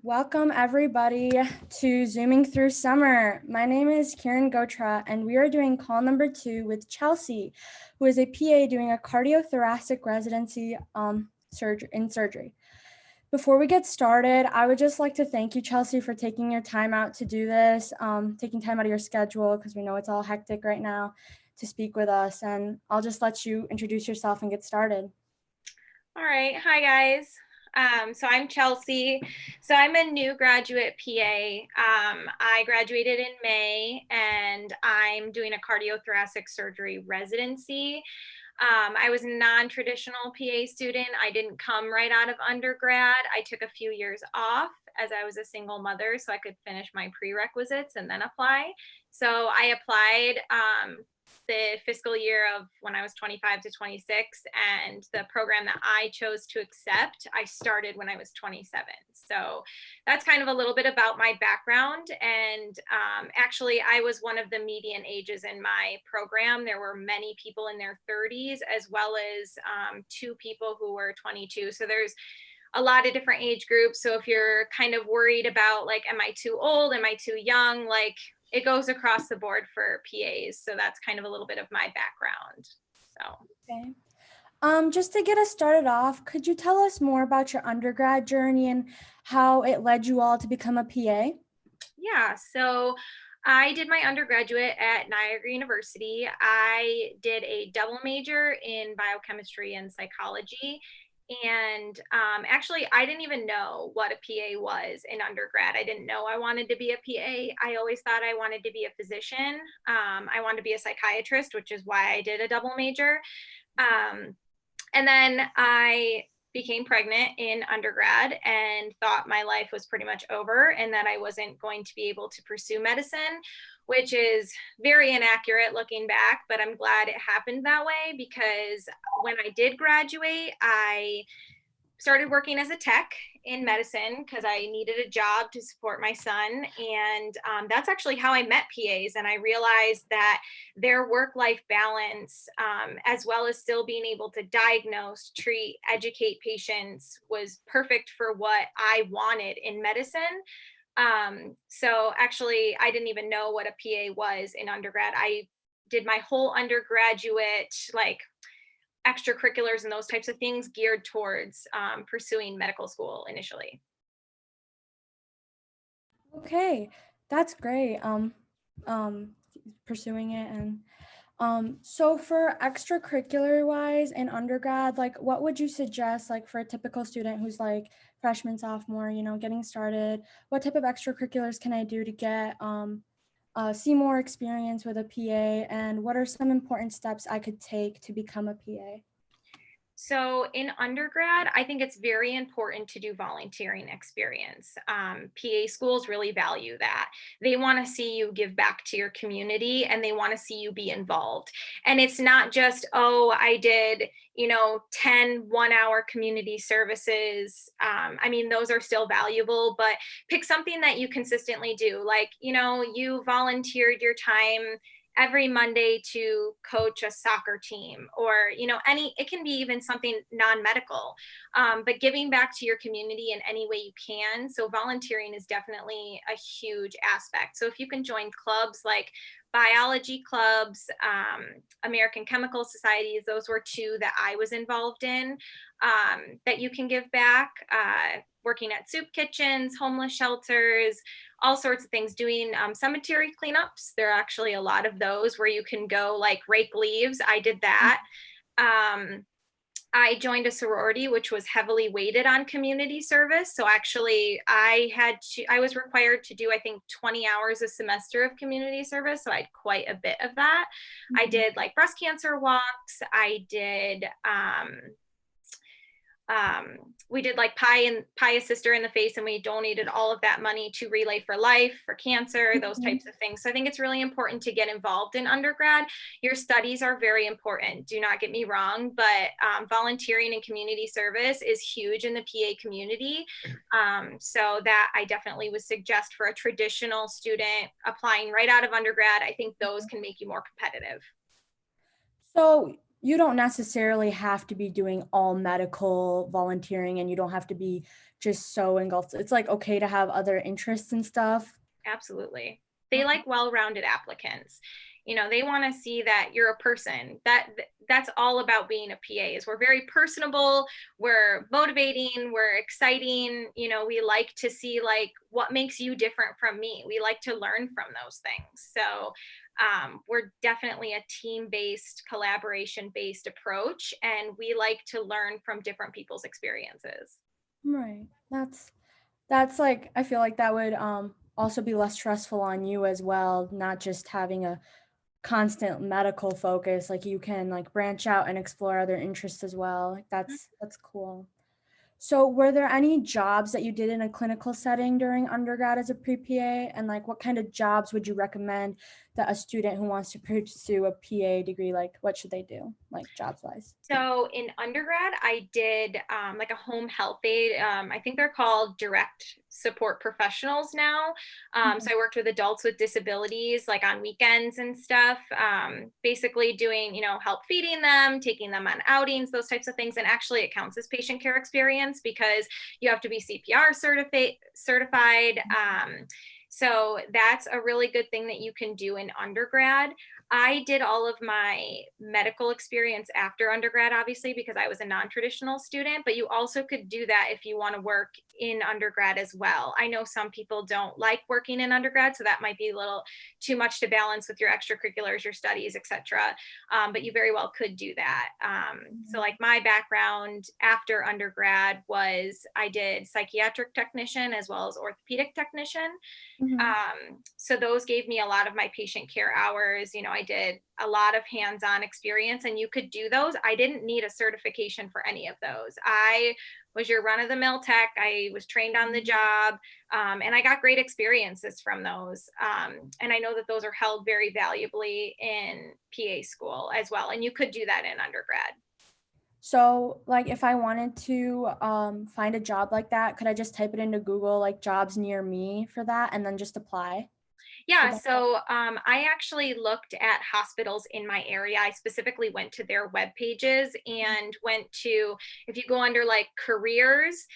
Welcome everybody to Zooming Through Summer. My name is Kieran Gotra and we are doing call number 2 with Chelsea, who is a PA doing a cardiothoracic residency in surgery. Before we get started, I would just like to thank you, Chelsea, for taking your time out to do this, taking time out of your schedule because we know it's all hectic right now to speak with us. And I'll just let you introduce yourself and get started. All right. Hi, guys. So I'm Chelsea. So I'm a new graduate PA. I graduated in May and I'm doing a cardiothoracic surgery residency. I was a non-traditional PA student. I didn't come right out of undergrad. I took a few years off as I was a single mother so I could finish my prerequisites and then apply. So I applied the fiscal year of when I was 25 to 26, and the program that I chose to accept, I started when I was 27. So that's kind of a little bit about my background. And actually, I was one of the median ages in my program. There were many people in their 30s, as well as 2 people who were 22. So there's a lot of different age groups. So if you're kind of worried about like, am I too old? Am I too young? Like, it goes across the board for PAs. So that's kind of a little bit of my background. So. Okay. Just to get us started off, could you tell us more about your undergrad journey and how it led you all to become a PA? Yeah, so I did my undergraduate at Niagara University. I did a double major in biochemistry and psychology. And actually, I didn't even know what a PA was in undergrad. I didn't know I wanted to be a PA. I always thought I wanted to be a physician. I wanted to be a psychiatrist, which is why I did a double major. And then I became pregnant in undergrad and thought my life was pretty much over and that I wasn't going to be able to pursue medicine, which is very inaccurate looking back, but I'm glad it happened that way because when I did graduate, I started working as a tech in medicine because I needed a job to support my son. And that's actually how I met PAs. And I realized that their work-life balance, as well as still being able to diagnose, treat, educate patients, was perfect for what I wanted in medicine. So actually, I didn't even know what a PA was in undergrad. I did my whole undergraduate, like, extracurriculars and those types of things geared towards pursuing medical school initially. Okay, that's great. Pursuing it and so for extracurricular wise in undergrad, like what would you suggest like for a typical student who's like freshman, sophomore, getting started? What type of extracurriculars can I do to get see more experience with a PA, and what are some important steps I could take to become a PA? So in undergrad, I think it's very important to do volunteering experience. PA schools really value that. They want to see you give back to your community and they want to see you be involved. And it's not just, oh, I did, 10 1-hour community services. I mean, those are still valuable, but pick something that you consistently do. Like, you volunteered your time every Monday to coach a soccer team, or it can be even something non-medical, but giving back to your community in any way you can. So volunteering is definitely a huge aspect. So if you can join clubs like biology clubs, American Chemical Societies, those were 2 that I was involved in, that you can give back, working at soup kitchens, homeless shelters, all sorts of things, doing cemetery cleanups. There are actually a lot of those where you can go like rake leaves. I did that. I joined a sorority, which was heavily weighted on community service. So actually I was required to do, I think, 20 hours a semester of community service. So I had quite a bit of that. Mm-hmm. I did like breast cancer walks. I did, we did like pie a sister in the face, and we donated all of that money to Relay for Life for cancer, those types of things. So I think it's really important to get involved in undergrad. Your studies are very important, do not get me wrong, but volunteering and community service is huge in the PA community. So that I definitely would suggest for a traditional student applying right out of undergrad. I think those can make you more competitive. So you don't necessarily have to be doing all medical volunteering, and you don't have to be just so engulfed. It's like okay to have other interests and stuff. Absolutely. They Okay. like well-rounded applicants. They want to see that you're a person. That's all about being a PA is we're very personable, we're motivating, we're exciting. We like to see like what makes you different from me. We like to learn from those things. So we're definitely a team-based, collaboration-based approach, and we like to learn from different people's experiences. Right. That's like I feel like that would also be less stressful on you as well, not just having a constant medical focus. Like you can like branch out and explore other interests as well. Like that's cool. So, were there any jobs that you did in a clinical setting during undergrad as a pre-PA? And like, what kind of jobs would you recommend that a student who wants to pursue a PA degree, like, what should they do, like, jobs wise? So in undergrad, I did like a home health aide. I think they're called direct support professionals now. So I worked with adults with disabilities like on weekends and stuff, basically doing, help feeding them, taking them on outings, those types of things. And actually it counts as patient care experience because you have to be CPR certified. So that's a really good thing that you can do in undergrad. I did all of my medical experience after undergrad, obviously, because I was a non-traditional student, but you also could do that if you want to work in undergrad as well. I know some people don't like working in undergrad, so that might be a little too much to balance with your extracurriculars, your studies, etc. But you very well could do that. So like my background after undergrad was I did psychiatric technician as well as orthopedic technician. Mhm. So those gave me a lot of my patient care hours. I did a lot of hands-on experience, and you could do those. I didn't need a certification for any of those. I was your run-of-the-mill tech. I was trained on the job, and I got great experiences from those. And I know that those are held very valuably in PA school as well. And you could do that in undergrad. So, like, if I wanted to find a job like that, could I just type it into Google, like, jobs near me for that, and then just apply? Would Yeah, that so I actually looked at hospitals in my area. I specifically went to their web pages and went to, if you go under like careers,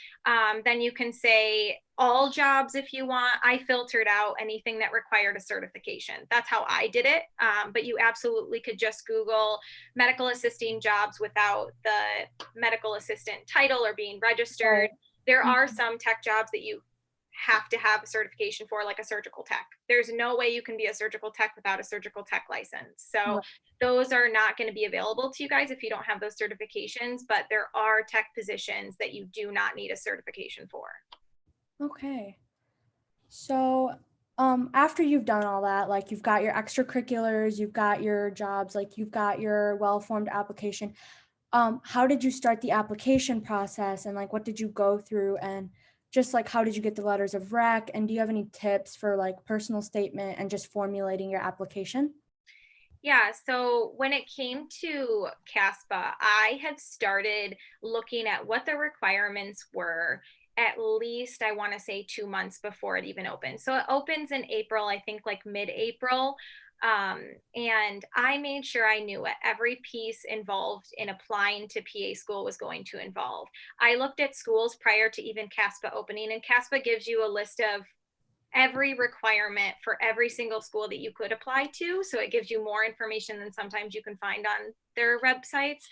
then you can say all jobs if you want. I filtered out anything that required a certification. That's how I did it. But you absolutely could just Google medical assisting jobs without the medical assistant title or being registered. right? There are Mhm. some tech jobs that you have to have a certification for, like a surgical tech. There's no way you can be a surgical tech without a surgical tech license. So Right. those are not going to be available to you guys if you don't have those certifications, but there are tech positions that you do not need a certification for. Okay. So, after you've done all that, like you've got your extracurriculars, you've got your jobs, like you've got your well-formed application. How did you start the application process, and like what did you go through, and just like how did you get the letters of rec, and do you have any tips for like personal statement and just formulating your application? Yeah, so when it came to CASPA, I had started looking at what the requirements were at least, I want to say 2 months before it even opens. So it opens in April, I think like mid-April. And I made sure I knew what every piece involved in applying to PA school was going to involve. I looked at schools prior to even CASPA opening, and CASPA gives you a list of every requirement for every single school that you could apply to. So it gives you more information than sometimes you can find on their websites.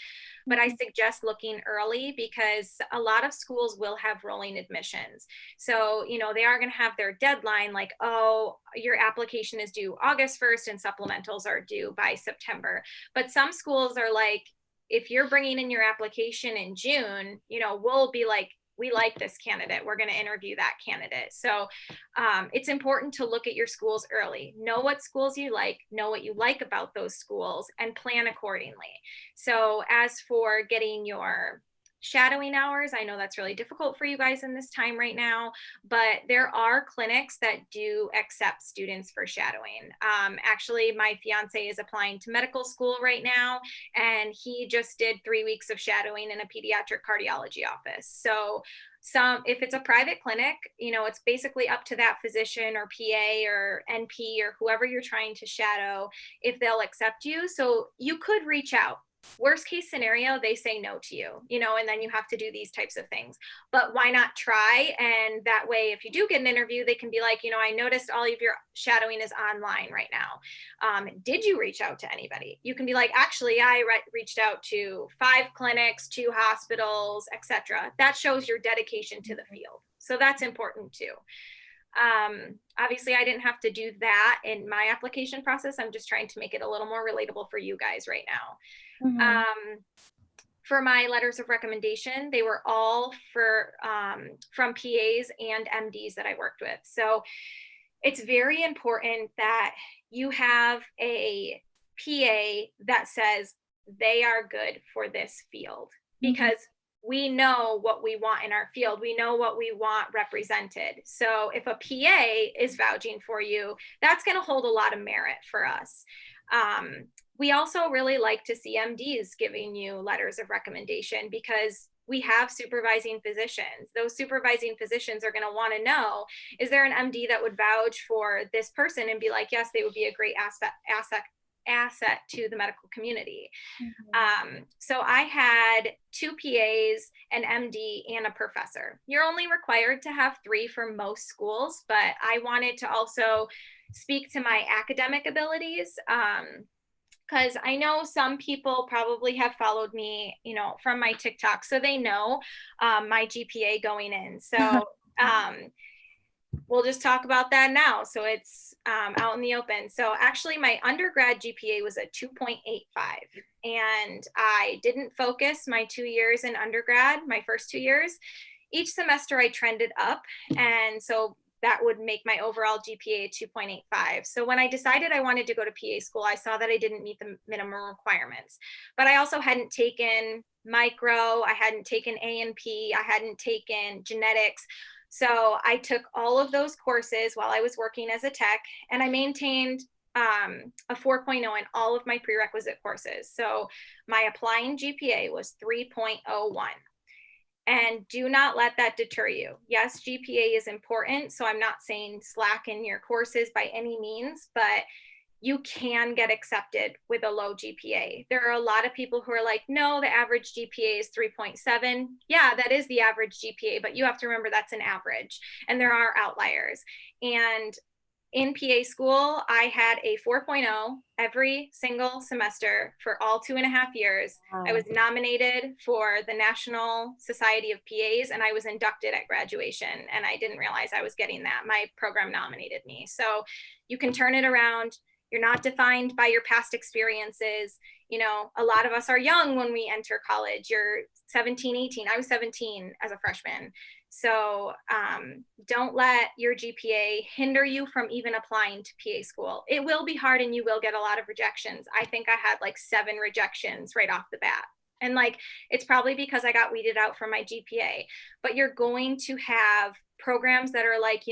But I Mhm. suggest looking early because a lot of schools will have rolling admissions. So, they are going to have their deadline like, oh, your application is due August 1st and supplementals are due by September. But some schools are like, if you're bringing in your application in June, we'll be like, we like this candidate. We're going to interview that candidate. So it's important to look at your schools early. Know what schools you like, know what you like about those schools, and plan accordingly. So, as for getting your shadowing hours, I know that's really difficult for you guys in this time right now, but there are clinics that do accept students for shadowing. Actually, my fiance is applying to medical school right now, and he just did 3 weeks of shadowing in a pediatric cardiology office. So, if it's a private clinic, it's basically up to that physician or PA or NP or whoever you're trying to shadow if they'll accept you. So you could reach out. worst case scenario, they say no to you, and then you have to do these types of things. But why not try? And that way, if you do get an interview, they can be like, I noticed all of your shadowing is online right now. Did you reach out to anybody? You can be like, actually, I reached out to 5 clinics, 2 hospitals, etc. That shows your dedication to the field. So that's important too. Obviously I didn't have to do that in my application process. I'm just trying to make it a little more relatable for you guys right now. Mm-hmm. For my letters of recommendation, they were all from PAs and MDs that I worked with. So it's very important that you have a PA that says they are good for this field, because we know what we want in our field. We know what we want represented. So if a PA is vouching for you, that's going to hold a lot of merit for us. We also really like to see MDs giving you letters of recommendation, because we have supervising physicians. Those supervising physicians are going to want to know, is there an MD that would vouch for this person and be like, yes, they would be a great asset to the medical community. So I had 2 PAs, an MD, and a professor. You're only required to have 3 for most schools, but I wanted to also speak to my academic abilities, because I know some people probably have followed me, from my TikTok, so they know my GPA going in. So we'll just talk about that now. So it's out in the open. So actually my undergrad GPA was a 2.85, and I didn't focus my 2 years in undergrad, my first 2 years. Each semester I trended up, and so that would make my overall GPA 2.85. So when I decided I wanted to go to PA school, I saw that I didn't meet the minimum requirements, but I also hadn't taken micro, I hadn't taken A&P, I hadn't taken genetics. So I took all of those courses while I was working as a tech, and I maintained a 4.0 in all of my prerequisite courses. So my applying GPA was 3.01. And do not let that deter you. Yes, GPA is important, so I'm not saying slack in your courses by any means, but you can get accepted with a low GPA. There are a lot of people who are like, no, the average GPA is 3.7. Yeah, that is the average GPA, but you have to remember that's an average, and there are outliers. And in PA school, I had a 4.0 every single semester for all 2.5 years. Wow. I was nominated for the National Society of PAs, and I was inducted at graduation, and I didn't realize I was getting that. My program nominated me. So you can turn it around. You're not defined by your past experiences. A lot of us are young when we enter college. You're 17, 18. I was 17 as a freshman. So don't let your GPA hinder you from even applying to PA school. It will be hard, and you will get a lot of rejections. I think I had like 7 rejections right off the bat. And it's probably because I got weeded out from my GPA. But you're going to have programs that are like,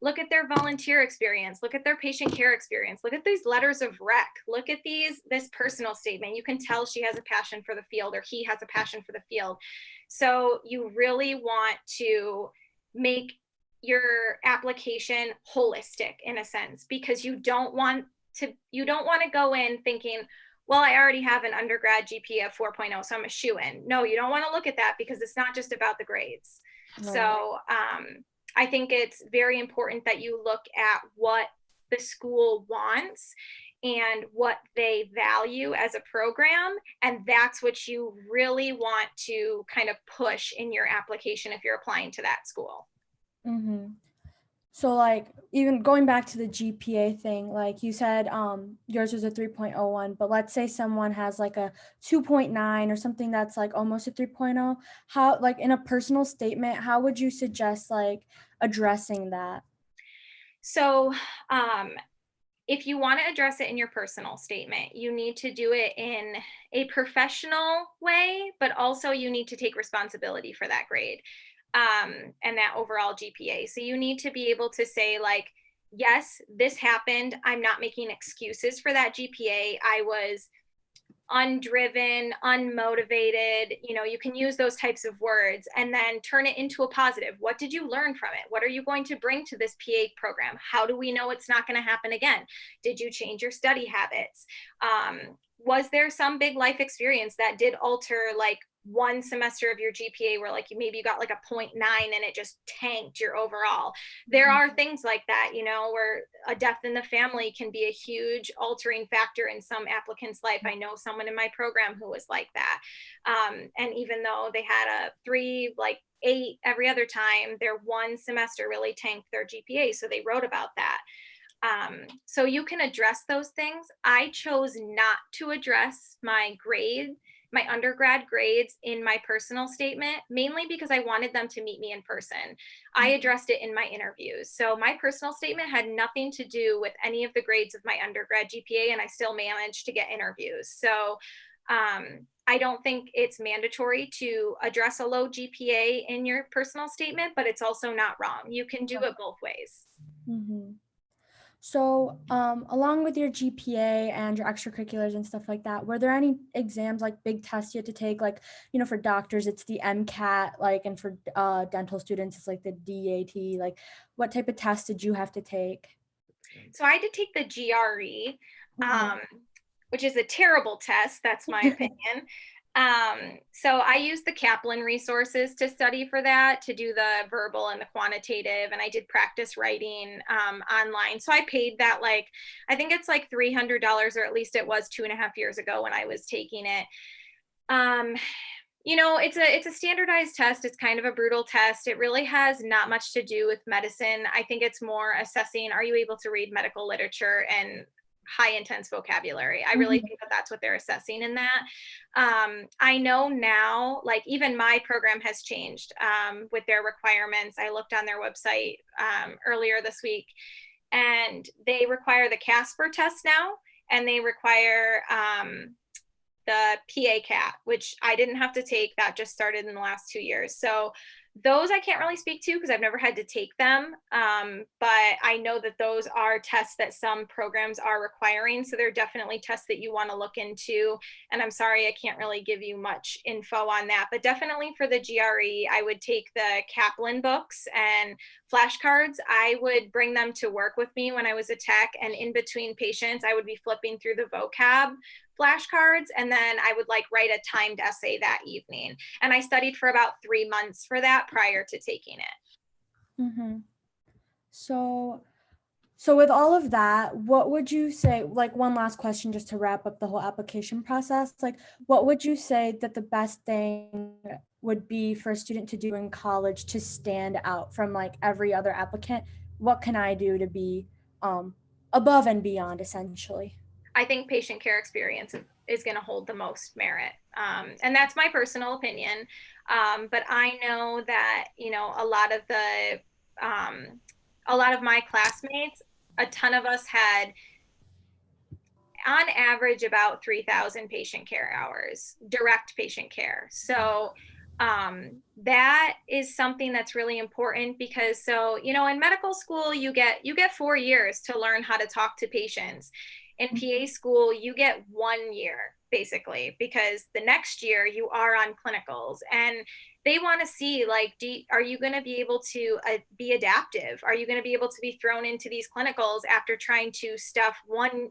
look at their volunteer experience, look at their patient care experience, look at these letters of rec, look at this personal statement. You can tell she has a passion for the field, or he has a passion for the field. So you really want to make your application holistic in a sense, because you don't want to go in thinking, well, I already have an undergrad GPA of 4.0, so I'm a shoo-in. No, you don't want to look at that, because it's not just about the grades. Right. So I think it's very important that you look at what the school wants and what they value as a program. And that's what you really want to kind of push in your application if you're applying to that school. Mm-hmm. So even going back to the GPA thing, like you said, yours was a 3.01, but let's say someone has like a 2.9 or something that's like almost a 3.0. How, in a personal statement, how would you suggest addressing that? So if you want to address it in your personal statement, you need to do it in a professional way, but also you need to take responsibility for that grade. And that overall GPA. So you need to be able to say yes, this happened. I'm not making excuses for that GPA. I was undriven, unmotivated. You can use those types of words and then turn it into a positive. What did you learn from it? What are you going to bring to this PA program? How do we know it's not going to happen again? Did you change your study habits? Was there some big life experience that did alter like one semester of your GPA where like maybe you got like a 0.9 and it just tanked your overall? There are things like that, where a death in the family can be a huge altering factor in some applicants' life. I know someone in my program who was like that. And even though they had a 3, like 8 every other time, their one semester really tanked their GPA. So they wrote about that. So you can address those things. I chose not to address my undergrad grades in my personal statement, mainly because I wanted them to meet me in person. I addressed it in my interviews. So my personal statement had nothing to do with any of the grades of my undergrad GPA, and I still managed to get interviews. So I don't think it's mandatory to address a low GPA in your personal statement, but it's also not wrong. You can do it both ways. Mm-hmm. So, along with your GPA and your extracurriculars and stuff like that, were there any exams, like big tests you had to take? Like, for doctors, it's the MCAT, like, and for dental students, it's like the DAT. Like, what type of tests did you have to take? So I had to take the GRE, which is a terrible test. That's my opinion. So I used the Kaplan resources to study for that, to do the verbal and the quantitative, and I did practice writing online. So I paid that, like, I think it's like $300, or at least it was 2.5 years ago when I was taking it. It's a standardized test. It's kind of a brutal test. It really has not much to do with medicine. I think it's more assessing, are you able to read medical literature and high intense vocabulary? I really think that that's what they're assessing in that. I know now, like, even my program has changed with their requirements. I looked on their website earlier this week, and they require the Casper test now, and they require the PA CAT, which I didn't have to take. That just started in the last 2 years. So those I can't really speak to because I've never had to take them. But I know that those are tests that some programs are requiring. So they're definitely tests that you want to look into. And I'm sorry, I can't really give you much info on that. But definitely for the GRE, I would take the Kaplan books and flashcards. I would bring them to work with me when I was a tech. And in between patients, I would be flipping through the vocab flashcards, and then I would like write a timed essay that evening. And I studied for about 3 months for that prior to taking it. So with all of that, what would you say, like, one last question just to wrap up the whole application process, like, what would you say that the best thing would be for a student to do in college to stand out from like every other applicant? What can I do to be above and beyond, essentially? I think patient care experience is going to hold the most merit. And that's my personal opinion. But I know that, a lot of my classmates, a ton of us had on average about 3,000 patient care hours, direct patient care. So that is something that's really important because in medical school, you get 4 years to learn how to talk to patients. In PA school, you get 1 year basically, because the next year you are on clinicals, and they want to see, like, are you going to be able to be adaptive? Are you going to be able to be thrown into these clinicals after trying to stuff 1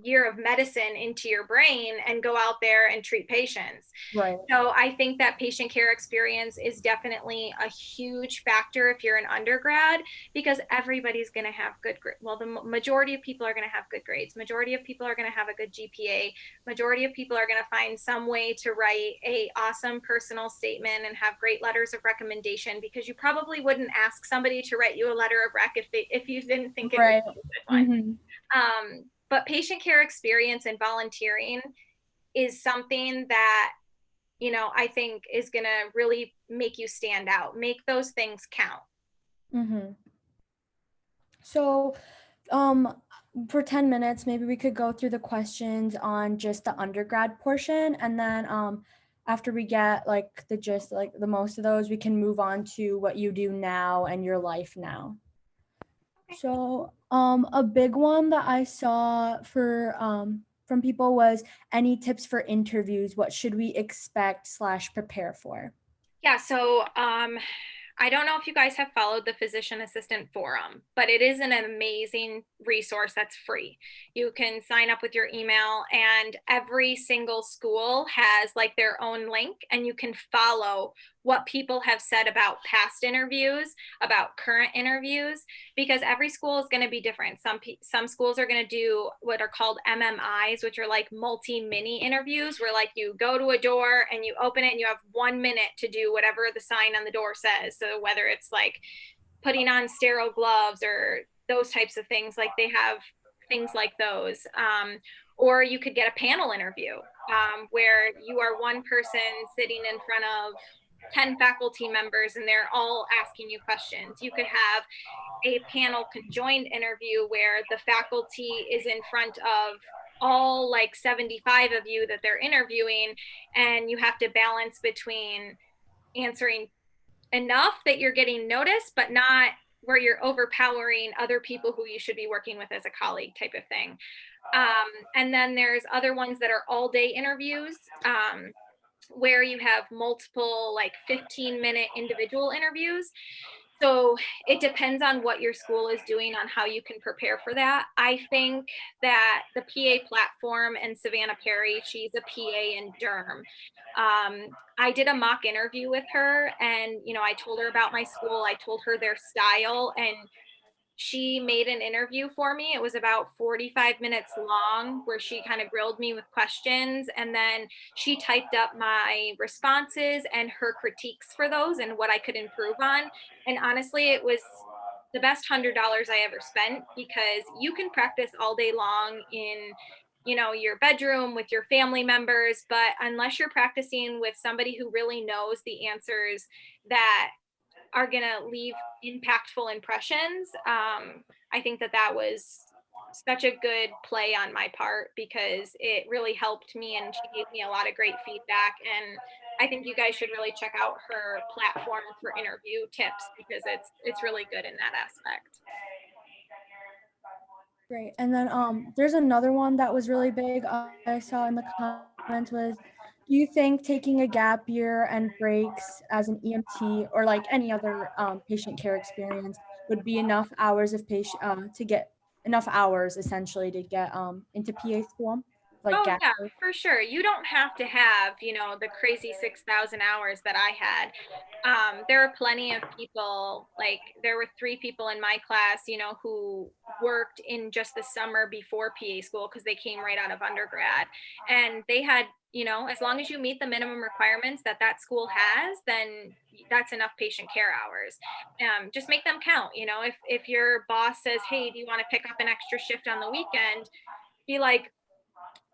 year of medicine into your brain and go out there and treat patients? Right. So I think that patient care experience is definitely a huge factor if you're an undergrad, because everybody's going to have the majority of people are going to have good grades. Majority of people are going to have a good GPA. Majority of people are going to find some way to write a awesome personal statement and have great letters of recommendation, because you probably wouldn't ask somebody to write you a letter of rec if you didn't think it was a good one. But patient care experience and volunteering is something that, I think is going to really make you stand out, make those things count. So, for 10 minutes, maybe we could go through the questions on just the undergrad portion. And then, after we get like the gist, like the most of those, we can move on to what you do now and your life now. Okay. So, a big one that I saw for, from people was any tips for interviews? What should we expect slash prepare for? Yeah, so I don't know if you guys have followed the Physician Assistant Forum, but it is an amazing resource that's free. You can sign up with your email, and every single school has like their own link, and you can follow what people have said about past interviews, about current interviews, because every school is going to be different. Some schools are going to do what are called MMIs, which are like multi-mini interviews, where like you go to a door and you open it and you have 1 minute to do whatever the sign on the door says. So whether it's like putting on sterile gloves or those types of things, like they have things like those. Or you could get a panel interview where you are one person sitting in front of 10 faculty members and they're all asking you questions. You could have a panel conjoined interview where the faculty is in front of all like 75 of you that they're interviewing, and you have to balance between answering enough that you're getting noticed, but not where you're overpowering other people who you should be working with as a colleague type of thing. And then there's other ones that are all day interviews, where you have multiple like 15-minute individual interviews. So it depends on what your school is doing on how you can prepare for that. I think that the PA platform and Savannah Perry, she's a PA in Durham. I did a mock interview with her, and I told her about my school. I told her their style, and she made an interview for me. It was about 45 minutes long, where she kind of grilled me with questions. And then she typed up my responses and her critiques for those and what I could improve on. And honestly, it was the best $100 I ever spent, because you can practice all day long in your bedroom with your family members, but unless you're practicing with somebody who really knows the answers that are going to leave impactful impressions. I think that was such a good play on my part, because it really helped me and she gave me a lot of great feedback. And I think you guys should really check out her platform for interview tips, because it's really good in that aspect. Great. And then there's another one that was really big I saw in the comments was, do you think taking a gap year and breaks as an EMT or like any other patient care experience would be enough hours of patient to get enough hours essentially to get into PA school, like Oh gap yeah, year? for sure. You don't have to have, the crazy 6,000 hours that I had. There are plenty of people, like there were 3 people in my class, who worked in just the summer before PA school, because they came right out of undergrad, and they had, as long as you meet the minimum requirements that that school has, then that's enough patient care hours. Just make them count. If your boss says, hey, do you want to pick up an extra shift on the weekend? Be like,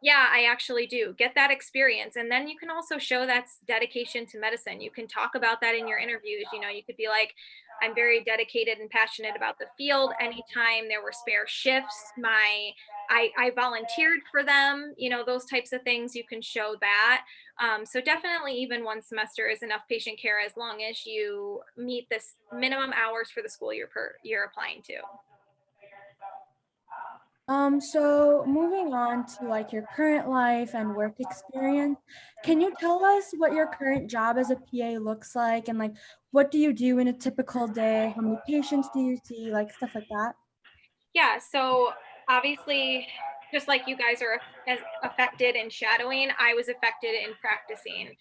yeah, I actually do. Get that experience. And then you can also show that's dedication to medicine. You can talk about that in your interviews. You could be like, I'm very dedicated and passionate about the field. Anytime there were spare shifts, I volunteered for them, those types of things. You can show that. So definitely even 1 semester is enough patient care, as long as you meet this minimum hours for the school you're applying to. So moving on to like your current life and work experience, can you tell us what your current job as a PA looks like and like what do you do in a typical day? How many patients do you see? Like stuff like that. Yeah, so obviously, just like you guys are as affected in shadowing, I was affected in practicing.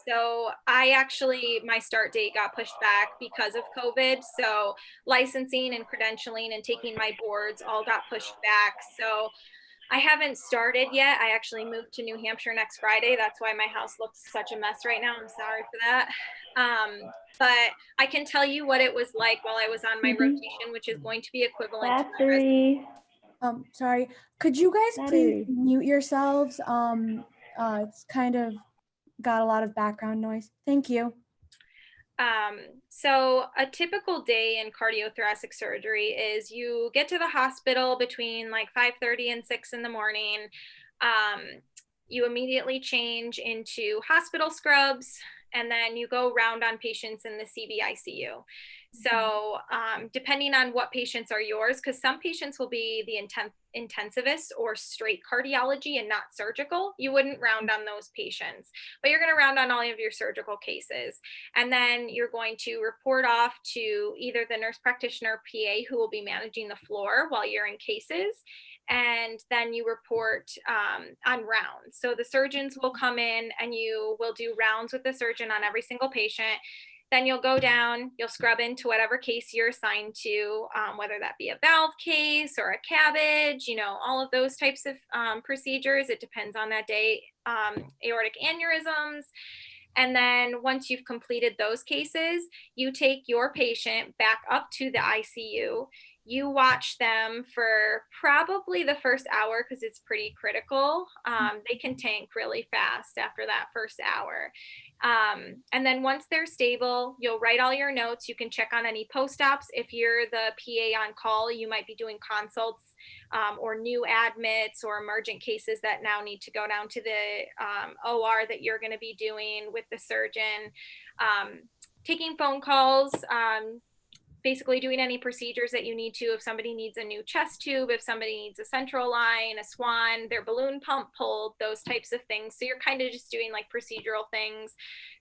So I actually, my start date got pushed back because of COVID. So licensing and credentialing and taking my boards all got pushed back. So I haven't started yet. I actually moved to New Hampshire next Friday. That's why my house looks such a mess right now. I'm sorry for that. But I can tell you what it was like while I was on my Mhm. rotation, which is going to be equivalent to my residency. Battery. Sorry, could you guys please Battery. mute yourselves? It's kind of got a lot of background noise. Thank you. So a typical day in cardiothoracic surgery is you get to the hospital between like 5:30 and 6 in the morning. You immediately change into hospital scrubs, and then you go round on patients in the CVICU. So depending on what patients are yours, because some patients will be the intensivist or straight cardiology and not surgical, you wouldn't round on those patients, but you're going to round on all of your surgical cases. And then you're going to report off to either the nurse practitioner PA who will be managing the floor while you're in cases. And then you report on rounds. So the surgeons will come in and you will do rounds with the surgeon on every single patient. Then you'll go down, you'll scrub into whatever case you're assigned to, whether that be a valve case or a cabbage, all of those types of procedures. It depends on that day, aortic aneurysms. And then once you've completed those cases, you take your patient back up to the ICU. You watch them for probably the first hour because it's pretty critical. They can tank really fast after that first hour. And then once they're stable, you'll write all your notes. You can check on any post-ops. If you're the PA on call, you might be doing consults or new admits or emergent cases that now need to go down to the OR that you're going to be doing with the surgeon. Taking phone calls, basically doing any procedures that you need to. If somebody needs a new chest tube, if somebody needs a central line, a swan, their balloon pump pulled, those types of things. So you're kind of just doing like procedural things,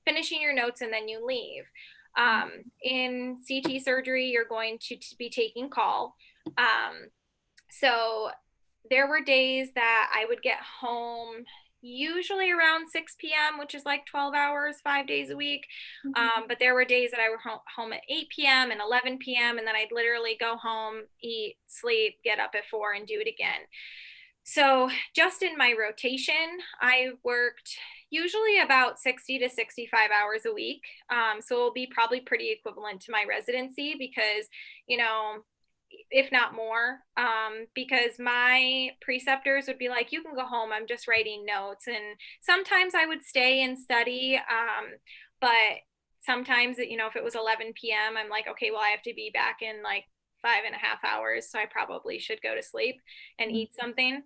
finishing your notes, and then you leave. In CT surgery, you're going to be taking call. So there were days that I would get home usually around 6 p.m., which is like 12 hours, 5 days a week. But there were days that I were home at 8 p.m. and 11 p.m. And then I'd literally go home, eat, sleep, get up at 4 and do it again. So just in my rotation, I worked usually about 60 to 65 hours a week. So it'll be probably pretty equivalent to my residency because, if not more, because my preceptors would be like, you can go home, I'm just writing notes. And sometimes I would stay and study, but sometimes, if it was 11 p.m., I'm like, okay, well, I have to be back in like 5.5 hours, so I probably should go to sleep and eat something.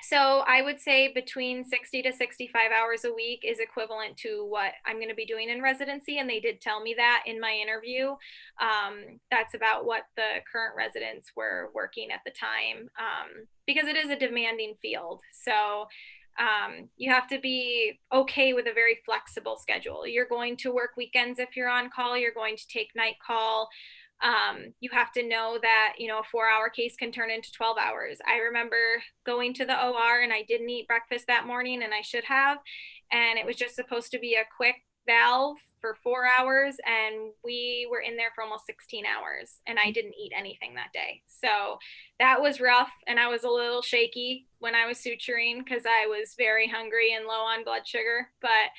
So I would say between 60 to 65 hours a week is equivalent to what I'm going to be doing in residency. And they did tell me that in my interview. That's about what the current residents were working at the time, because it is a demanding field. So you have to be okay with a very flexible schedule. You're going to work weekends if you're on call. You're going to take night call. You have to know that, a 4-hour case can turn into 12 hours. I remember going to the OR and I didn't eat breakfast that morning and I should have. And it was just supposed to be a quick valve for 4 hours. And we were in there for almost 16 hours and I didn't eat anything that day. So that was rough. And I was a little shaky when I was suturing because I was very hungry and low on blood sugar. But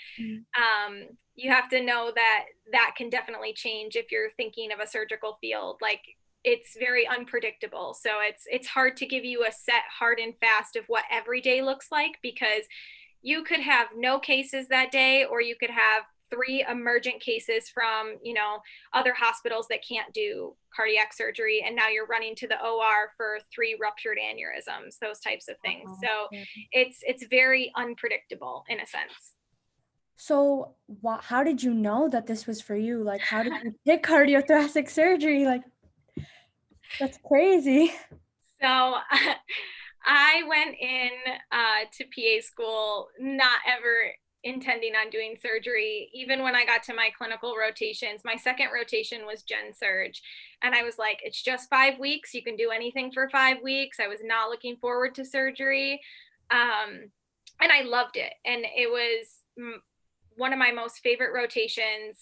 you have to know that that can definitely change if you're thinking of a surgical field. Like, it's very unpredictable. So it's hard to give you a set hard and fast of what every day looks like, because you could have no cases that day, or you could have 3 emergent cases from, other hospitals that can't do cardiac surgery. And now you're running to the OR for 3 ruptured aneurysms, those types of things. So it's very unpredictable in a sense. So how did you know that this was for you? Like, how did you pick cardiothoracic surgery? Like, that's crazy. So I went in to PA school not ever intending on doing surgery. Even when I got to my clinical rotations, my second rotation was Gen Surg. And I was like, it's just 5 weeks. You can do anything for 5 weeks. I was not looking forward to surgery. And I loved it. And it was one of my most favorite rotations.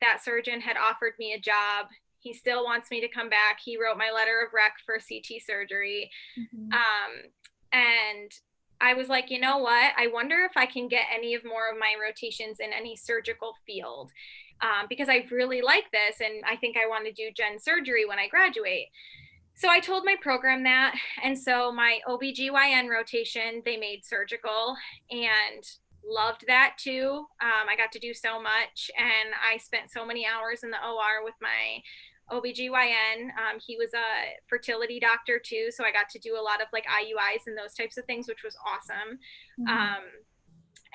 That surgeon had offered me a job. He still wants me to come back. He wrote my letter of rec for CT surgery. And I was like, you know what? I wonder if I can get any of more of my rotations in any surgical field, because I really like this. And I think I want to do gen surgery when I graduate. So I told my program that. And so my OBGYN rotation, they made surgical, and loved that too. I got to do so much, and I spent so many hours in the OR with my OBGYN. He was a fertility doctor too, so I got to do a lot of like IUIs and those types of things, which was awesome.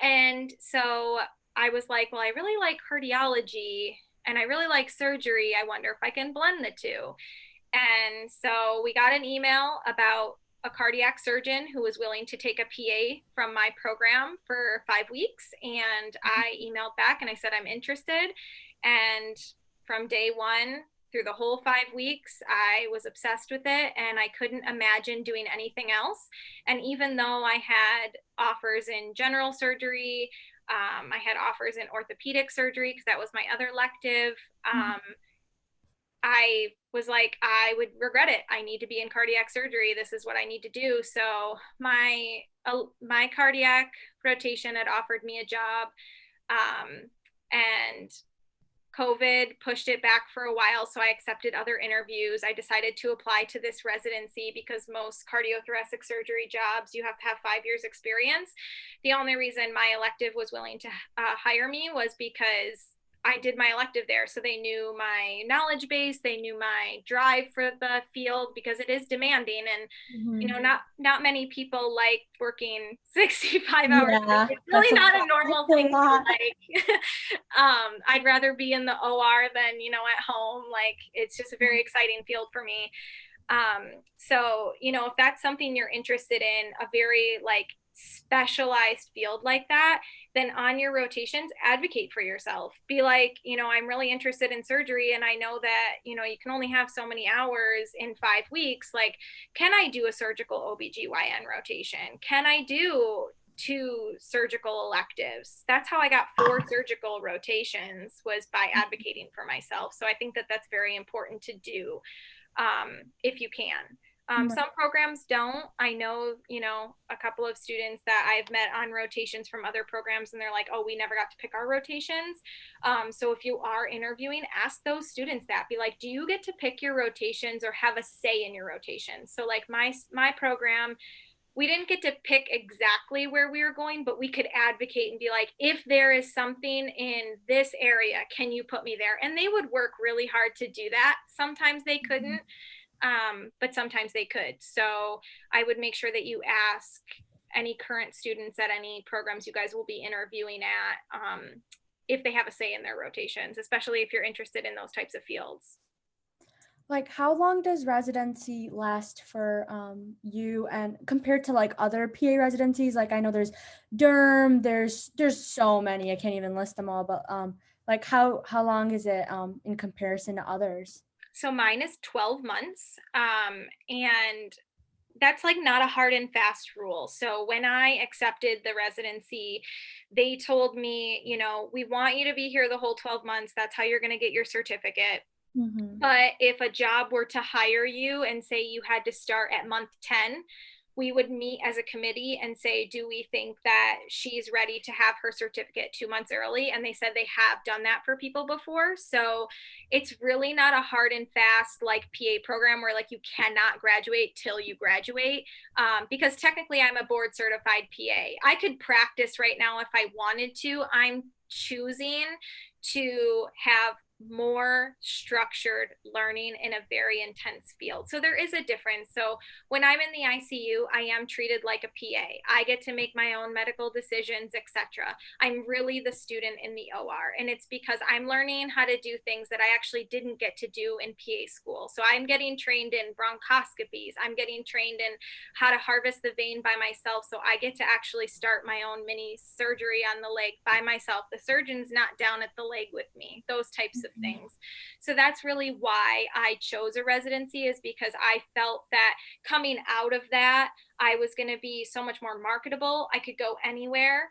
And so I was like, well, I really like cardiology. and I really like surgery. I wonder if I can blend the two. And so we got an email about a cardiac surgeon who was willing to take a PA from my program for 5 weeks. And I emailed back and I said, I'm interested. And from day one through the whole 5 weeks, I was obsessed with it and I couldn't imagine doing anything else. And even though I had offers in general surgery, I had offers in orthopedic surgery because that was my other elective. I was like, I would regret it. I need to be in cardiac surgery. This is what I need to do. So my cardiac rotation had offered me a job, and COVID pushed it back for a while. So I accepted other interviews. I decided to apply to this residency because most cardiothoracic surgery jobs, you have to have 5 years experience. The only reason my elective was willing to hire me was because I did my elective there. So they knew my knowledge base, they knew my drive for the field because it is demanding. And not many people like working 65 hours. Yeah, It's really not a normal thing to lot. like. I'd rather be in the OR than, at home. Like, it's just a very exciting field for me. So, if that's something you're interested in, a very like specialized field like that, then on your rotations, advocate for yourself. Be like, I'm really interested in surgery and I know that, you can only have so many hours in 5 weeks. Like, can I do a surgical OBGYN rotation? Can I do 2 surgical electives? That's how I got 4 surgical rotations, was by advocating for myself. So I think that that's very important to do, if you can. Some programs don't. I know, a couple of students that I've met on rotations from other programs, and they're like, oh, we never got to pick our rotations. So if you are interviewing, ask those students that. Be like, do you get to pick your rotations or have a say in your rotations? So like my program, we didn't get to pick exactly where we were going, but we could advocate and be like, if there is something in this area, can you put me there? And they would work really hard to do that. Sometimes they couldn't, but sometimes they could. So I would make sure that you ask any current students at any programs you guys will be interviewing at, if they have a say in their rotations, especially if you're interested in those types of fields. Like, how long does residency last for you, and compared to like other PA residencies? Like, I know there's derm, there's so many, I can't even list them all, but like how long is it in comparison to others? So mine is 12 months. And that's like not a hard and fast rule. So when I accepted the residency, they told me, we want you to be here the whole 12 months. That's how you're going to get your certificate. But if a job were to hire you and say you had to start at month 10, we would meet as a committee and say, do we think that she's ready to have her certificate 2 months early? And they said they have done that for people before. So it's really not a hard and fast like PA program where like you cannot graduate till you graduate, because technically I'm a board certified PA. I could practice right now if I wanted to. I'm choosing to have more structured learning in a very intense field. So there is a difference. So when I'm in the ICU, I am treated like a PA. I get to make my own medical decisions, etc. I'm really the student in the OR, and it's because I'm learning how to do things that I actually didn't get to do in PA school. So I'm getting trained in bronchoscopies. I'm getting trained in how to harvest the vein by myself. So I get to actually start my own mini surgery on the leg by myself. The surgeon's not down at the leg with me, those types of things. So that's really why I chose a residency, is because I felt that coming out of that, I was going to be so much more marketable. I could go anywhere.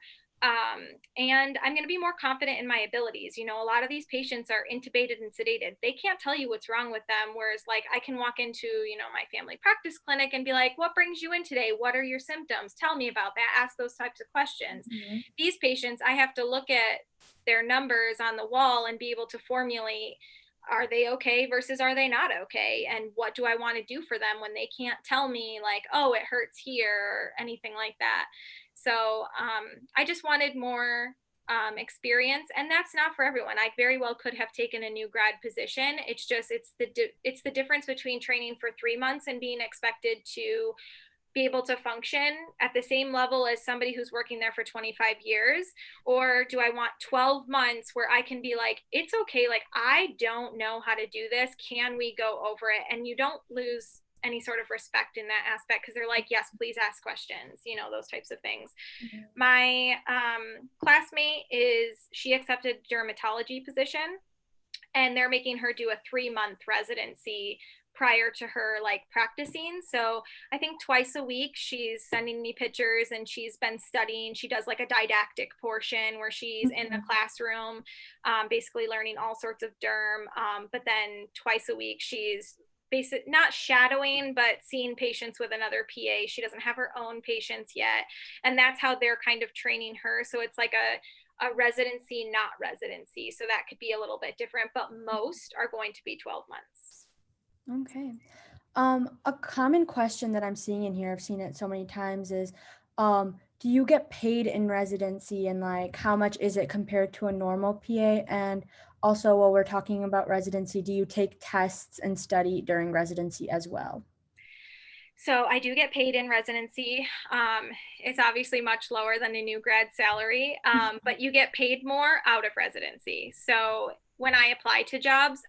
And I'm going to be more confident in my abilities. A lot of these patients are intubated and sedated. They can't tell you what's wrong with them. Whereas like I can walk into, my family practice clinic and be like, what brings you in today? What are your symptoms? Tell me about that. Ask those types of questions. These patients, I have to look at their numbers on the wall and be able to formulate, are they okay versus are they not okay? And what do I want to do for them when they can't tell me like, oh, it hurts here or anything like that. So I just wanted more experience, and that's not for everyone. I very well could have taken a new grad position. It's just, it's the difference between training for 3 months and being expected to be able to function at the same level as somebody who's working there for 25 years? Or do I want 12 months where I can be like, it's okay, like I don't know how to do this. Can we go over it? And you don't lose any sort of respect in that aspect because they're like, yes, please ask questions, you know, those types of things. My classmate she accepted dermatology position, and they're making her do a 3-month residency prior to her like practicing. So I think twice a week she's sending me pictures, and she's been studying. She does like a didactic portion where she's in the classroom, basically learning all sorts of derm. But then twice a week she's not shadowing, but seeing patients with another PA. She doesn't have her own patients yet. And that's how they're kind of training her. So it's like a residency, not residency. So that could be a little bit different, but most are going to be 12 months. Okay. A common question that I'm seeing in here, I've seen it so many times, is do you get paid in residency, and like how much is it compared to a normal PA? And also, while we're talking about residency, do you take tests and study during residency as well? So I do get paid in residency. It's obviously much lower than a new grad salary, but you get paid more out of residency. So when I apply to jobs,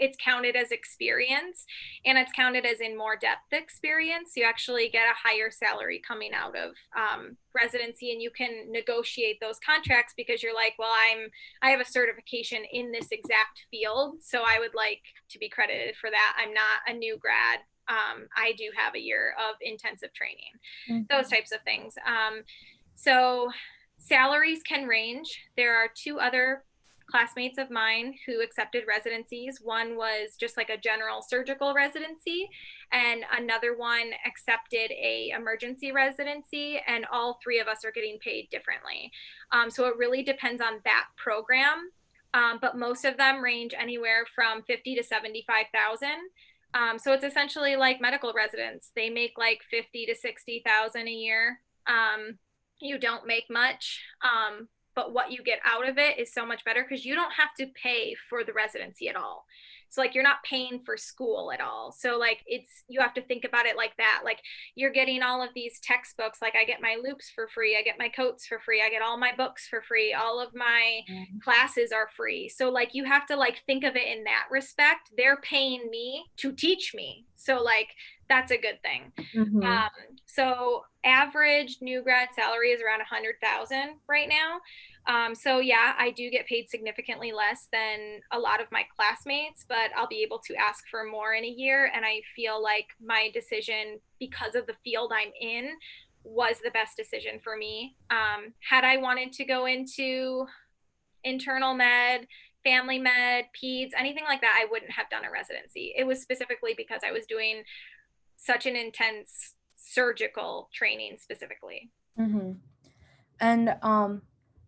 it's counted as experience, and it's counted as in more depth experience. You actually get a higher salary coming out of residency, and you can negotiate those contracts because you're like, well, I have a certification in this exact field, so I would like to be credited for that. I'm not a new grad. I do have a year of intensive training, those types of things. So salaries can range. There are 2 other classmates of mine who accepted residencies. One was just like a general surgical residency, and another one accepted a emergency residency, and all 3 of us are getting paid differently. So it really depends on that program. But most of them range anywhere from 50 to 75,000. So it's essentially like medical residents. They make like 50 to 60,000 a year. You don't make much, but what you get out of it is so much better because you don't have to pay for the residency at all. So like you're not paying for school at all. So like you have to think about it like that. Like you're getting all of these textbooks. Like I get my loops for free. I get my coats for free. I get all my books for free. All of my classes are free. So like you have to like think of it in that respect. They're paying me to teach me. So like that's a good thing. So average new grad salary is around 100,000 right now. So yeah, I do get paid significantly less than a lot of my classmates, but I'll be able to ask for more in a year. And I feel like my decision, because of the field I'm in, was the best decision for me. Had I wanted to go into internal med, family med, peds, anything like that, I wouldn't have done a residency. It was specifically because I was doing such an intense surgical training specifically. And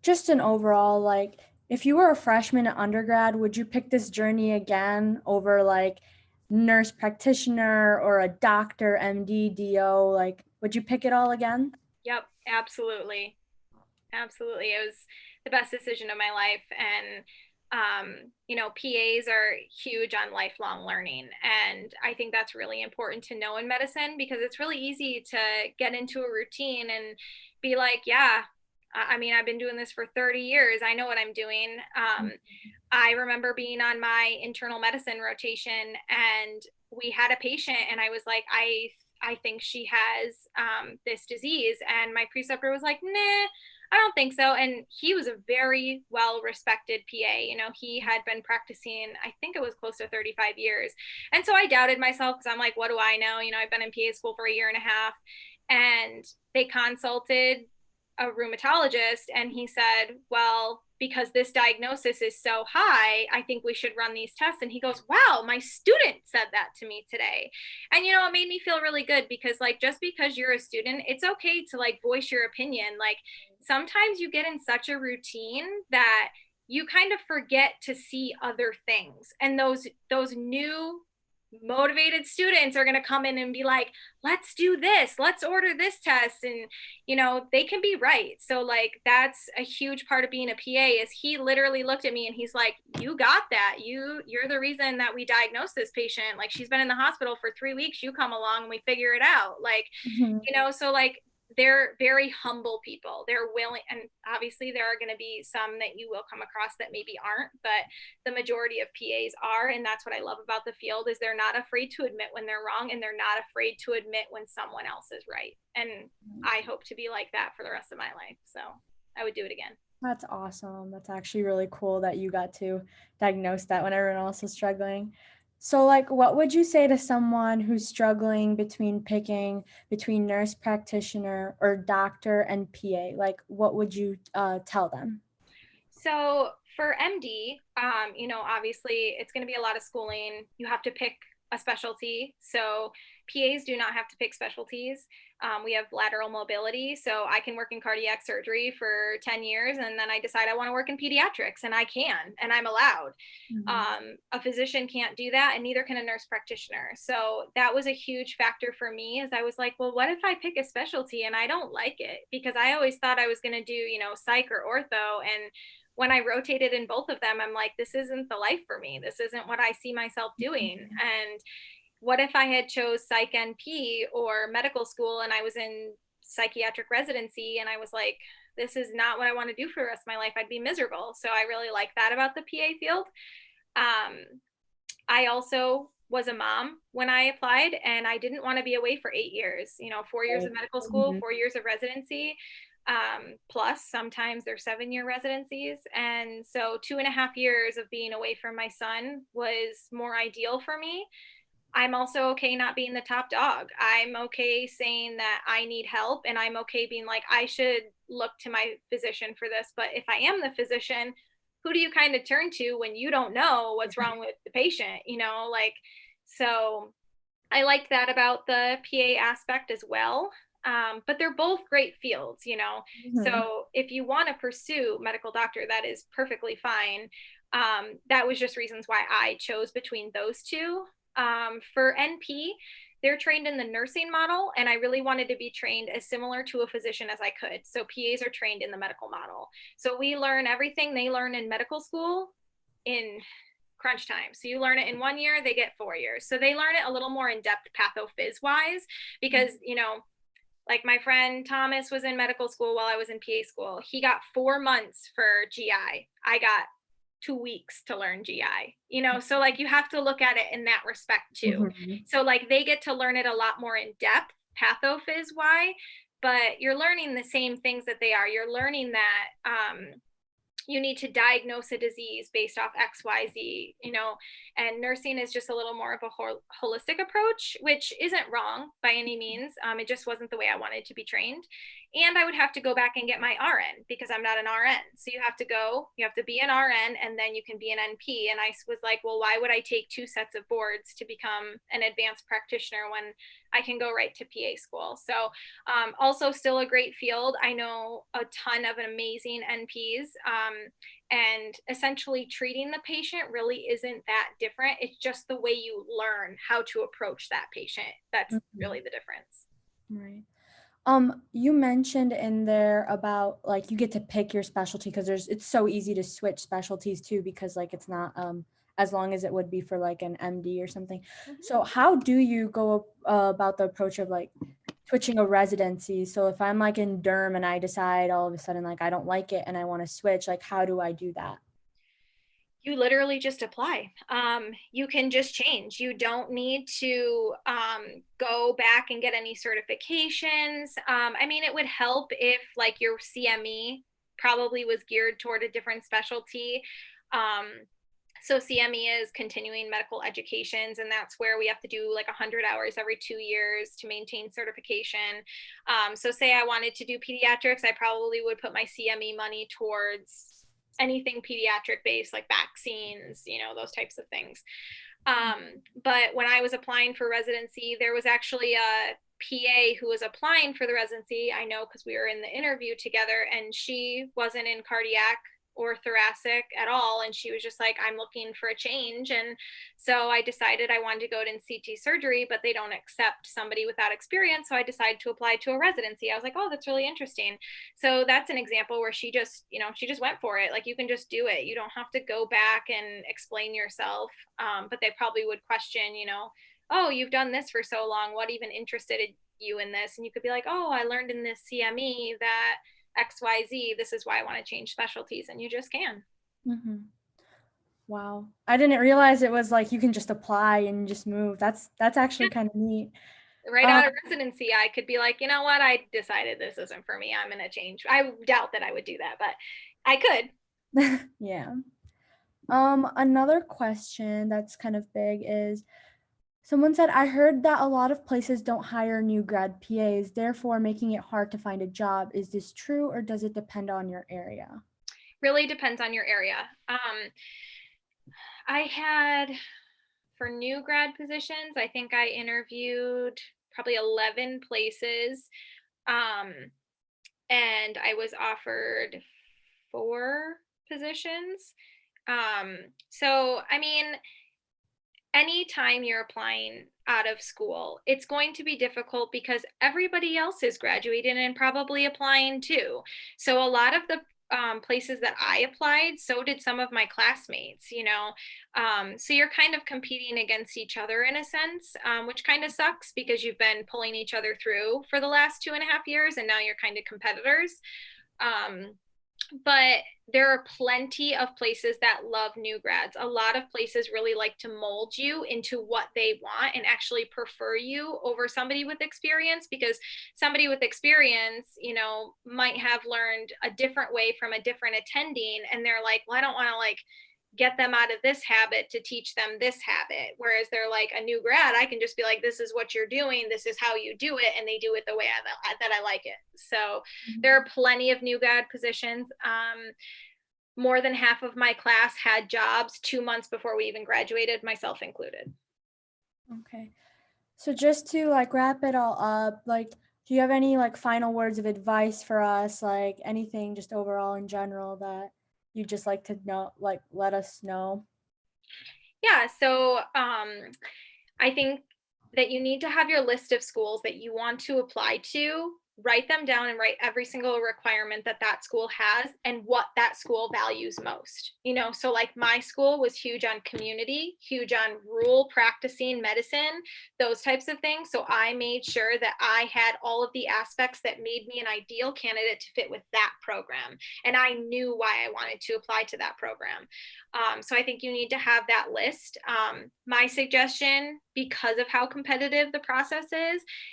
just an overall, like, if you were a freshman at undergrad, would you pick this journey again over like nurse practitioner or a doctor, MD, DO? Like, would you pick it all again? Yep, absolutely. Absolutely. It was the best decision of my life. And you know, PAs are huge on lifelong learning. And I think that's really important to know in medicine because it's really easy to get into a routine and be like, yeah, I mean, I've been doing this for 30 years. I know what I'm doing. I remember being on my internal medicine rotation, and we had a patient, and I was like, I think she has this disease. And my preceptor was like, nah, I don't think so. And he was a very well respected PA. You know, he had been practicing, I think it was close to 35 years. And so I doubted myself because I'm like, what do I know? You know, I've been in PA school for a year and a half. And they consulted a rheumatologist, and he said, well, because this diagnosis is so high, I think we should run these tests. And he goes, wow, my student said that to me today. And, you know, it made me feel really good because, like, just because you're a student, it's okay to, like, voice your opinion. Like, sometimes you get in such a routine that you kind of forget to see other things. And those new motivated students are going to come in and be like, let's do this, let's order this test. And, they can be right. So like, that's a huge part of being a PA is he literally looked at me and he's like, you got that. You're the reason that we diagnosed this patient. Like she's been in the hospital for 3 weeks. You come along and we figure it out. Like, Mhm. so like, they're very humble people. They're willing, and obviously there are going to be some that you will come across that maybe aren't, but the majority of PAs are, and that's what I love about the field is they're not afraid to admit when they're wrong, and they're not afraid to admit when someone else is right. And I hope to be like that for the rest of my life. So I would do it again. That's awesome. That's actually really cool that you got to diagnose that when everyone else was struggling. So, like, what would you say to someone who's struggling between picking between nurse practitioner or doctor and PA? Like, what would you tell them? So for MD, obviously it's going to be a lot of schooling. You have to pick a specialty. So PAs do not have to pick specialties. We have lateral mobility. So I can work in cardiac surgery for 10 years and then I decide I want to work in pediatrics and I can, and I'm allowed. A physician can't do that and neither can a nurse practitioner. So that was a huge factor for me as I was like, well, what if I pick a specialty and I don't like it? Because I always thought I was going to do, psych or ortho. And when I rotated in both of them, I'm like, this isn't the life for me. This isn't what I see myself doing. And what if I had chose psych NP or medical school and I was in psychiatric residency and I was like, this is not what I want to do for the rest of my life. I'd be miserable. So I really like that about the PA field. I also was a mom when I applied and I didn't want to be away for 8 years, 4 years of medical school, Mhm. 4 years of residency. Plus sometimes they're 7-year residencies. And so 2.5 years of being away from my son was more ideal for me. I'm also okay not being the top dog. I'm okay saying that I need help and I'm okay being like, I should look to my physician for this. But if I am the physician, who do you kind of turn to when you don't know what's wrong with the patient? Like, so I like that about the PA aspect as well. But they're both great fields. Mhm. So if you want to pursue medical doctor, that is perfectly fine. That was just reasons why I chose between those two. For NP, they're trained in the nursing model, and I really wanted to be trained as similar to a physician as I could. So PAs are trained in the medical model. So we learn everything they learn in medical school in crunch time. So you learn it in 1 year, they get 4 years. So they learn it a little more in depth pathophys wise, because, like my friend Thomas was in medical school while I was in PA school. He got 4 months for GI. I got 2 weeks to learn GI. So like you have to look at it in that respect too. Mhm. So like they get to learn it a lot more in depth, pathophys why, but you're learning the same things that they are. You're learning that you need to diagnose a disease based off XYZ, and nursing is just a little more of a holistic approach, which isn't wrong by any means. It just wasn't the way I wanted to be trained. And I would have to go back and get my RN because I'm not an RN. So you have to be an RN and then you can be an NP. And I was like, well, why would I take 2 sets of boards to become an advanced practitioner when I can go right to PA school? So also still a great field. I know a ton of amazing NPs, and essentially treating the patient really isn't that different. It's just the way you learn how to approach that patient. That's Mhm. really the difference. Right. You mentioned in there about like you get to pick your specialty because it's so easy to switch specialties too because like it's not as long as it would be for like an MD or something. Mm-hmm. So how do you go about the approach of like switching a residency? So if I'm like in derm and I decide all of a sudden like I don't like it and I want to switch, like how do I do that? You literally just apply. You can just change. You don't need to go back and get any certifications. I mean, it would help if like your CME probably was geared toward a different specialty. Um, so CME is continuing medical educations, and that's where we have to do like 100 hours every 2 years to maintain certification. So say I wanted to do pediatrics, I probably would put my CME money towards anything pediatric based, like vaccines, those types of things. But when I was applying for residency, there was actually a PA who was applying for the residency. I know because we were in the interview together, and she wasn't in cardiac or thoracic at all. And she was just like, I'm looking for a change. And so I decided I wanted to go to CT surgery, but they don't accept somebody without experience. So I decided to apply to a residency. I was like, oh, that's really interesting. So that's an example where she just, she just went for it. Like, you can just do it. You don't have to go back and explain yourself. But they probably would question, oh, you've done this for so long. What even interested you in this? And you could be like, oh, I learned in this CME that XYZ, this is why I want to change specialties. And you just can. Mm-hmm. Wow. I didn't realize it was like you can just apply and just move. That's actually kind of neat. Right out of residency, I could be like, you know what? I decided this isn't for me. I'm going to change. I doubt that I would do that, but I could. Yeah. Another question that's kind of big is, someone said, I heard that a lot of places don't hire new grad PAs, therefore making it hard to find a job. Is this true, or does it depend on your area? Really depends on your area. I had, for new grad positions, I think I interviewed probably 11 places. And I was offered 4 positions. So, I mean, anytime you're applying out of school, it's going to be difficult because everybody else is graduating and probably applying too. So a lot of the places that I applied, so did some of my classmates, so you're kind of competing against each other in a sense, which kind of sucks because you've been pulling each other through for the last 2.5 years and now you're kind of competitors. But there are plenty of places that love new grads. A lot of places really like to mold you into what they want and actually prefer you over somebody with experience, because somebody with experience, might have learned a different way from a different attending. And they're like, well, I don't want to like get them out of this habit to teach them this habit. Whereas they're like, a new grad, I can just be like, this is what you're doing. This is how you do it. And they do it the way that I like it. So there are plenty of new grad positions. More than half of my class had jobs 2 months before we even graduated, myself included. Okay. So just to like wrap it all up, like, do you have any like final words of advice for us? Like anything just overall in general that you just like to know, like let us know? Yeah. So I think that you need to have your list of schools that you want to apply to, write them down and write every single requirement that that school has and what that school values most. So like my school was huge on community, huge on rural practicing medicine, those types of things. So I made sure that I had all of the aspects that made me an ideal candidate to fit with that program. And I knew why I wanted to apply to that program. So I think you need to have that list. My suggestion, because of how competitive the process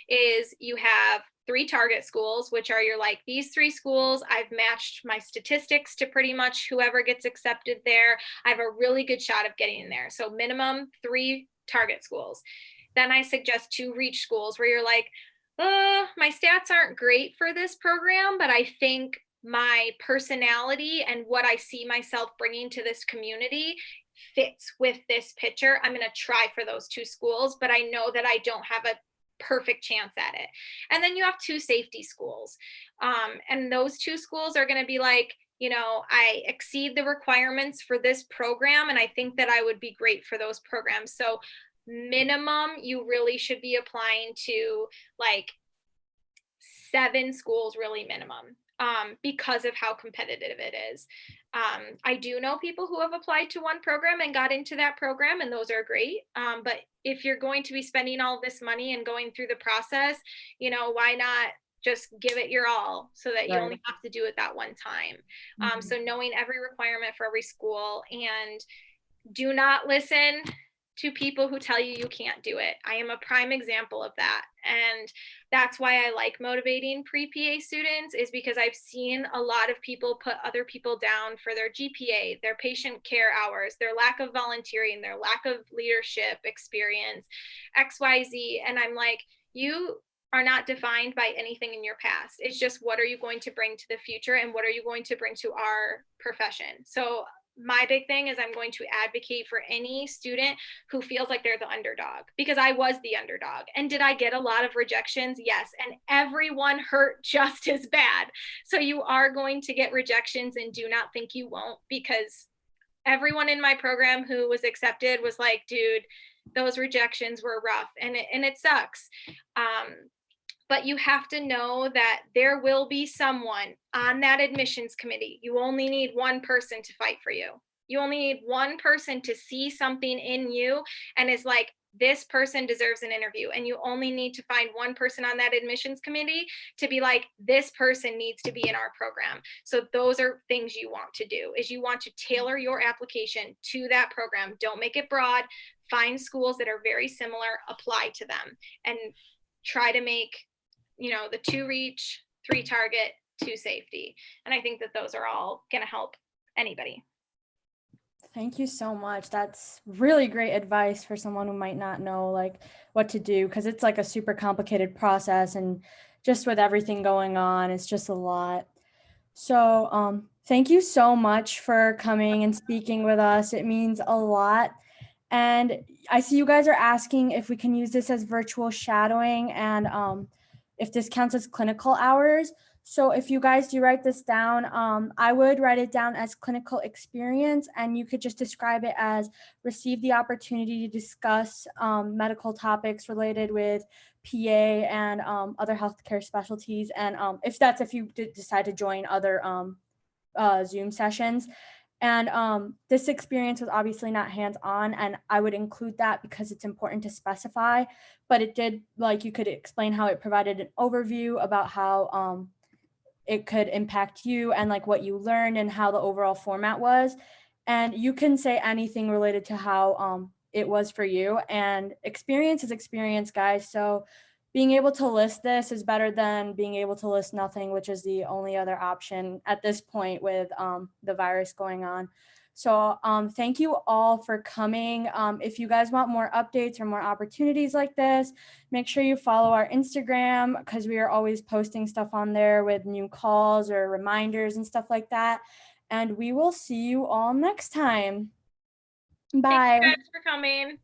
is you have 3 target schools, which are your like, these 3 schools, I've matched my statistics to pretty much whoever gets accepted there. I have a really good shot of getting in there. So minimum 3 target schools. Then I suggest 2 reach schools where you're like, my stats aren't great for this program, but I think my personality and what I see myself bringing to this community fits with this picture. I'm going to try for those 2 schools, but I know that I don't have a perfect chance at it. And then you have 2 safety schools. And those 2 schools are going to be like, I exceed the requirements for this program, and I think that I would be great for those programs. So minimum, you really should be applying to like 7 schools, really minimum, because of how competitive it is. I do know people who have applied to one program and got into that program, and those are great. But if you're going to be spending all this money and going through the process, why not just give it your all so that you only have to do it that one time? So knowing every requirement for every school, and do not listen to people who tell you you can't do it. I am a prime example of that. And that's why I like motivating pre-PA students, is because I've seen a lot of people put other people down for their GPA, their patient care hours, their lack of volunteering, their lack of leadership experience, XYZ. And I'm like, you are not defined by anything in your past. It's just, what are you going to bring to the future, and what are you going to bring to our profession? So my big thing is I'm going to advocate for any student who feels like they're the underdog, because I was the underdog. And did I get a lot of rejections? Yes. And everyone hurt just as bad. So you are going to get rejections, and do not think you won't, because everyone in my program who was accepted was like, dude, those rejections were rough, and it sucks. But you have to know that there will be someone on that admissions committee. You only need one person to fight for you. You only need one person to see something in you and is like, this person deserves an interview. And you only need to find one person on that admissions committee to be like, this person needs to be in our program. So those are things you want to do, is you want to tailor your application to that program. Don't make it broad. Find schools that are very similar, apply to them, and try to make, the 2 reach, 3 target, 2 safety. And I think that those are all going to help anybody. Thank you so much. That's really great advice for someone who might not know like what to do, because it's like a super complicated process, and just with everything going on, it's just a lot. So thank you so much for coming and speaking with us. It means a lot. And I see you guys are asking if we can use this as virtual shadowing, and if this counts as clinical hours. So if you guys do write this down, I would write it down as clinical experience, and you could just describe it as receive the opportunity to discuss medical topics related with PA and other healthcare specialties. And if you decide to join other Zoom sessions. And this experience was obviously not hands-on, and I would include that because it's important to specify, but it did, like, you could explain how it provided an overview about how it could impact you and like what you learned and how the overall format was. And you can say anything related to how it was for you. And experience is experience, guys. So being able to list this is better than being able to list nothing, which is the only other option at this point with the virus going on. So thank you all for coming. If you guys want more updates or more opportunities like this, make sure you follow our Instagram, because we are always posting stuff on there with new calls or reminders and stuff like that. And we will see you all next time. Bye. Thank you guys for coming.